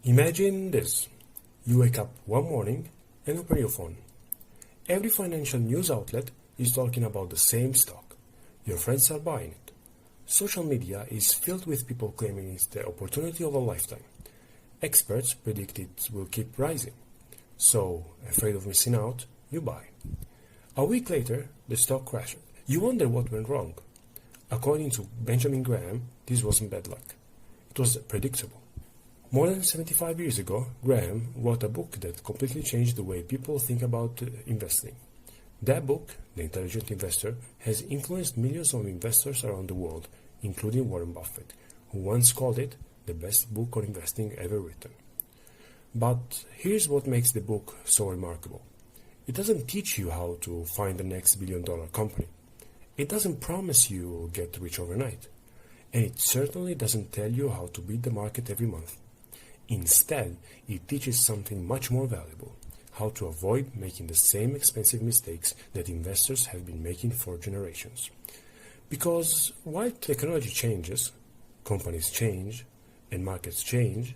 Imagine this. You wake up one morning and open your phone. Every financial news outlet is talking about the same stock. Your friends are buying it. Social media is filled with people claiming it's the opportunity of a lifetime. Experts predict it will keep rising. So, afraid of missing out, you buy. A week later, the stock crashed. You wonder what went wrong. According to Benjamin Graham, this wasn't bad luck. It was predictable. More than 75 years ago, Graham wrote a book that completely changed the way people think about investing. That book, The Intelligent Investor, has influenced millions of investors around the world, including Warren Buffett, who once called it the best book on investing ever written. But here's what makes the book so remarkable. It doesn't teach you how to find the next billion-dollar company. It doesn't promise you'll get rich overnight. And it certainly doesn't tell you how to beat the market every month. Instead, it teaches something much more valuable, how to avoid making the same expensive mistakes that investors have been making for generations. Because while technology changes, companies change, and markets change,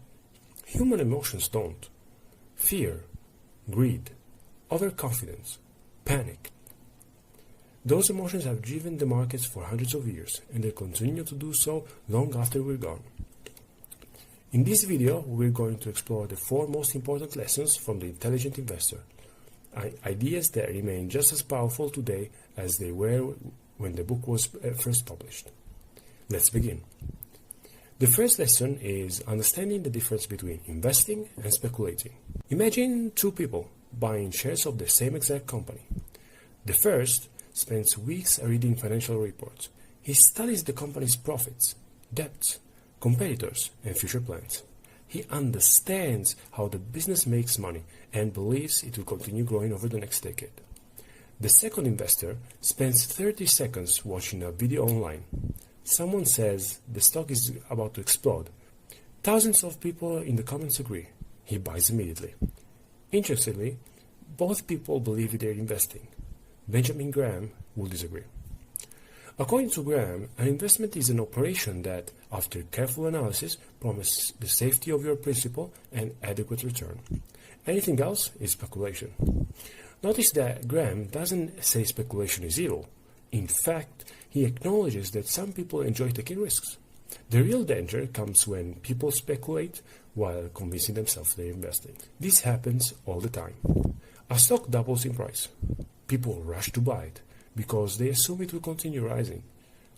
human emotions don't. Fear, greed, overconfidence, panic. Those emotions have driven the markets for hundreds of years, and they continue to do so long after we're gone. In this video, we're going to explore the 4 most important lessons from The Intelligent Investor, ideas that remain just as powerful today as they were when the book was first published. Let's begin. The first lesson is understanding the difference between investing and speculating. Imagine 2 people buying shares of the same exact company. The first spends weeks reading financial reports. He studies the company's profits, debts, competitors, and future plans. He understands how the business makes money and believes it will continue growing over the next decade. The second investor spends 30 seconds watching a video online. Someone says the stock is about to explode. Thousands of people in the comments agree. He buys immediately. Interestingly, both people believe they're investing. Benjamin Graham will disagree. According to Graham, an investment is an operation that, after careful analysis, promises the safety of your principal and adequate return. Anything else is speculation. Notice that Graham doesn't say speculation is evil. In fact, he acknowledges that some people enjoy taking risks. The real danger comes when people speculate while convincing themselves they're investing. This happens all the time. A stock doubles in price. People rush to buy it because they assume it will continue rising.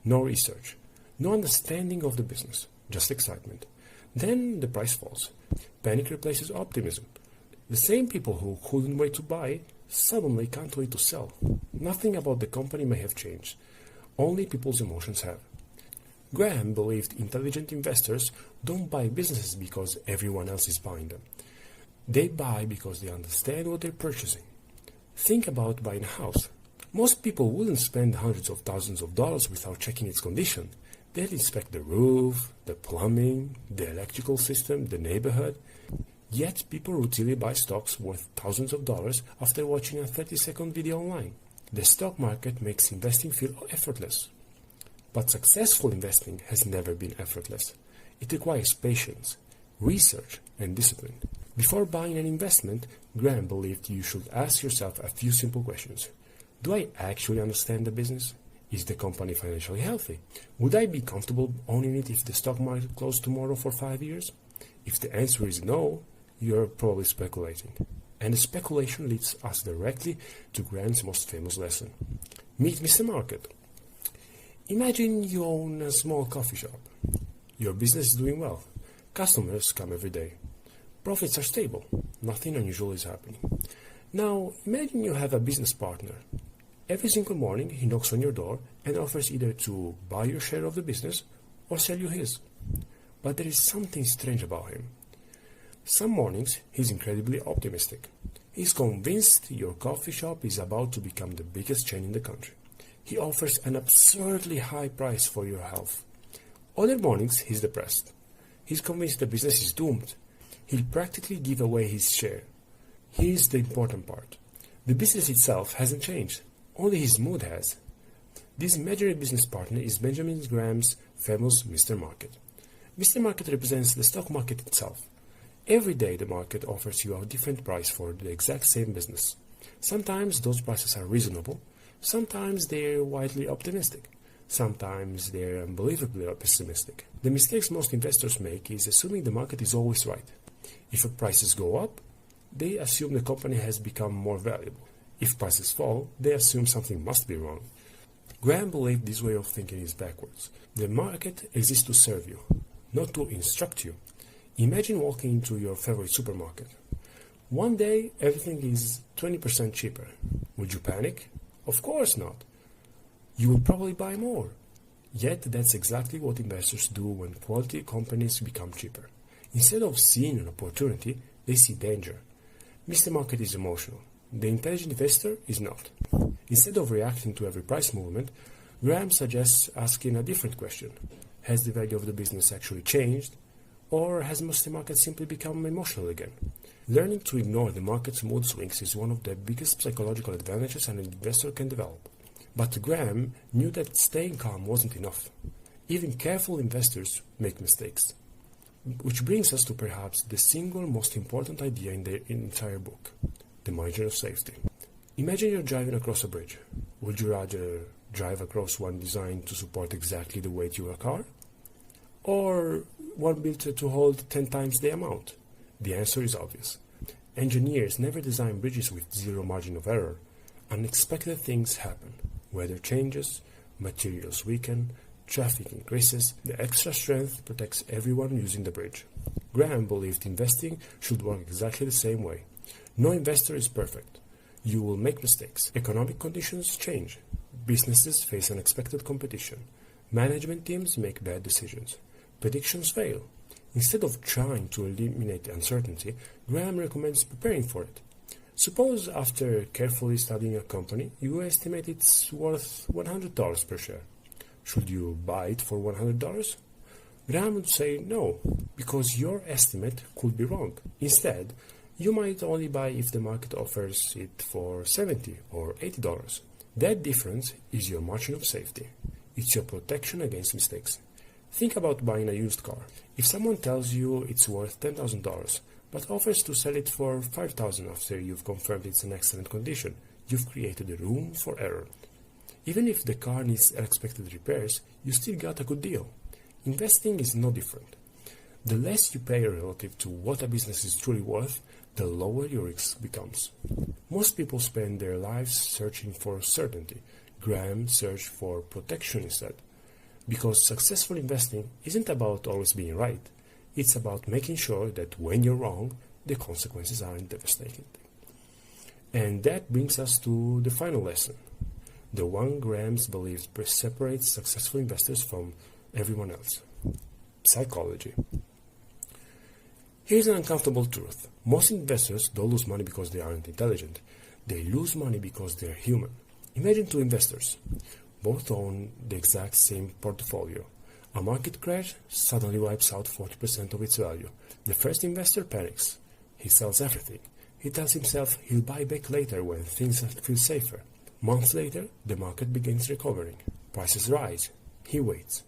No research, no understanding of the business, just excitement. Then the price falls. Panic replaces optimism. The same people who couldn't wait to buy suddenly can't wait to sell. Nothing about the company may have changed. Only people's emotions have. Graham believed intelligent investors don't buy businesses because everyone else is buying them. They buy because they understand what they're purchasing. Think about buying a house. Most people wouldn't spend hundreds of thousands of dollars without checking its condition. They'd inspect the roof, the plumbing, the electrical system, the neighborhood. Yet people routinely buy stocks worth thousands of dollars after watching a 30-second video online. The stock market makes investing feel effortless. But successful investing has never been effortless. It requires patience, research, and discipline. Before buying an investment, Graham believed you should ask yourself a few simple questions. Do I actually understand the business? Is the company financially healthy? Would I be comfortable owning it if the stock market closed tomorrow for 5 years? If the answer is no, you're probably speculating. And the speculation leads us directly to Graham's most famous lesson. Meet Mr. Market. Imagine you own a small coffee shop. Your business is doing well. Customers come every day. Profits are stable. Nothing unusual is happening. Now, imagine you have a business partner. Every single morning, he knocks on your door and offers either to buy your share of the business or sell you his. But there is something strange about him. Some mornings, he's incredibly optimistic. He's convinced your coffee shop is about to become the biggest chain in the country. He offers an absurdly high price for your health. Other mornings, he's depressed. He's convinced the business is doomed. He'll practically give away his share. Here's the important part. The business itself hasn't changed. Only his mood has. This imaginary business partner is Benjamin Graham's famous Mr. Market. Mr. Market represents the stock market itself. Every day the market offers you a different price for the exact same business. Sometimes those prices are reasonable, sometimes they're wildly optimistic, sometimes they're unbelievably pessimistic. The mistakes most investors make is assuming the market is always right. If prices go up, they assume the company has become more valuable. If prices fall, they assume something must be wrong. Graham believed this way of thinking is backwards. The market exists to serve you, not to instruct you. Imagine walking into your favorite supermarket. One day, everything is 20% cheaper. Would you panic? Of course not. You will probably buy more. Yet, that's exactly what investors do when quality companies become cheaper. Instead of seeing an opportunity, they see danger. Mr. Market is emotional. The intelligent investor is not. Instead of reacting to every price movement, Graham suggests asking a different question. Has the value of the business actually changed? Or has Mr. Market simply become emotional again? Learning to ignore the market's mood swings is one of the biggest psychological advantages an investor can develop. But Graham knew that staying calm wasn't enough. Even careful investors make mistakes. Which brings us to perhaps the single most important idea in the entire book, the margin of safety. Imagine you're driving across a bridge. Would you rather drive across one designed to support exactly the weight of your car? Or one built to hold 10 times the amount? The answer is obvious. Engineers never design bridges with zero margin of error. Unexpected things happen. Weather changes, materials weaken, traffic increases. The extra strength protects everyone using the bridge. Graham believed investing should work exactly the same way. No investor is perfect. You will make mistakes. Economic conditions change. Businesses face unexpected competition. Management teams make bad decisions. Predictions fail. Instead of trying to eliminate uncertainty, Graham recommends preparing for it. Suppose after carefully studying a company, you estimate it's worth $100 per share. Should you buy it for $100? Graham would say no, because your estimate could be wrong. Instead, you might only buy if the market offers it for $70 or $80. That difference is your margin of safety. It's your protection against mistakes. Think about buying a used car. If someone tells you it's worth $10,000, but offers to sell it for $5,000 after you've confirmed it's in excellent condition, you've created a room for error. Even if the car needs unexpected repairs, you still got a good deal. Investing is no different. The less you pay relative to what a business is truly worth, the lower your risk becomes. Most people spend their lives searching for certainty. Graham searched for protection instead. Because successful investing isn't about always being right. It's about making sure that when you're wrong, the consequences aren't devastating. And that brings us to the final lesson. The one Graham believes separates successful investors from everyone else. Psychology. Here's an uncomfortable truth. Most investors don't lose money because they aren't intelligent. They lose money because they're human. Imagine two investors. Both own the exact same portfolio. A market crash suddenly wipes out 40% of its value. The first investor panics. He sells everything. He tells himself he'll buy back later when things feel safer. Months later, the market begins recovering. Prices rise. He waits.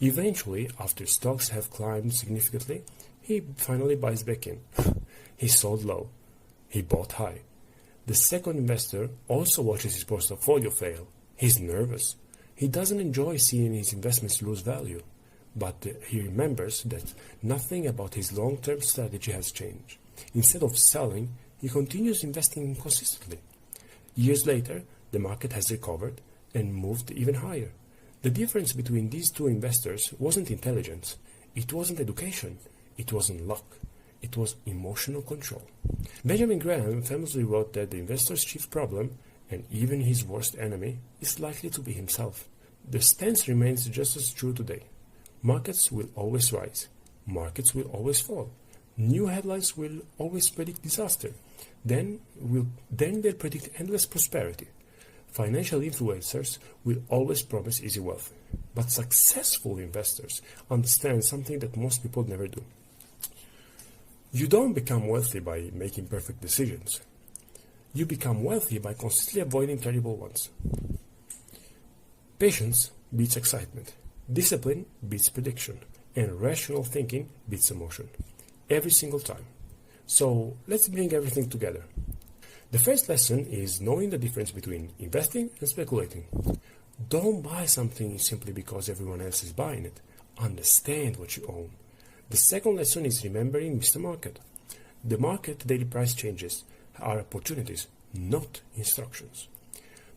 Eventually, after stocks have climbed significantly, he finally buys back in. He sold low. He bought high. The second investor also watches his portfolio fail. He's nervous. He doesn't enjoy seeing his investments lose value, but he remembers that nothing about his long-term strategy has changed. Instead of selling, he continues investing consistently. Years later, the market has recovered and moved even higher. The difference between these two investors wasn't intelligence. It wasn't education. It wasn't luck. It was emotional control. Benjamin Graham famously wrote that the investor's chief problem, and even his worst enemy, is likely to be himself. The stance remains just as true today. Markets will always rise. Markets will always fall. New headlines will always predict disaster. Then they'll predict endless prosperity. Financial influencers will always promise easy wealth. But successful investors understand something that most people never do. You don't become wealthy by making perfect decisions. You become wealthy by consistently avoiding terrible ones. Patience beats excitement. Discipline beats prediction. And rational thinking beats emotion. every single time. So let's bring everything together. The first lesson is knowing the difference between investing and speculating. Don't buy something simply because everyone else is buying it. Understand what you own. The second lesson is remembering Mr. Market. The market daily price changes are opportunities, not instructions.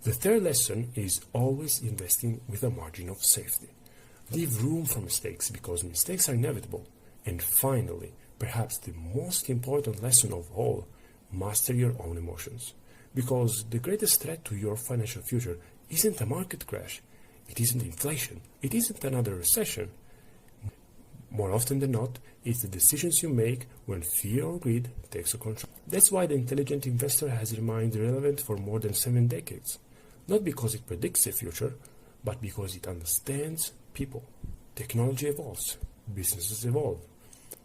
The third lesson is always investing with a margin of safety. Leave room for mistakes because mistakes are inevitable. And finally, perhaps the most important lesson of all, master your own emotions. Because the greatest threat to your financial future isn't a market crash, it isn't inflation, it isn't another recession. More often than not, it's the decisions you make when fear or greed takes control. That's why the intelligent investor has remained relevant for more than 7 decades. Not because it predicts the future, but because it understands people. Technology evolves, businesses evolve,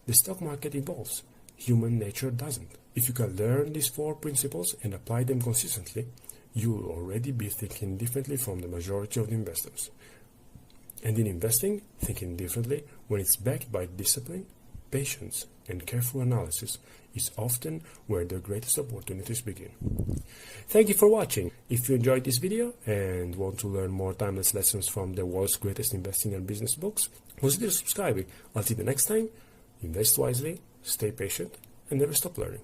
the stock market evolves, human nature doesn't. If you can learn these 4 principles and apply them consistently, you will already be thinking differently from the majority of the investors. And in investing, thinking differently, when it's backed by discipline, patience, and careful analysis, is often where the greatest opportunities begin. Thank you for watching. If you enjoyed this video and want to learn more timeless lessons from the world's greatest investing and business books, consider subscribing. Until the next time, invest wisely, stay patient, and never stop learning.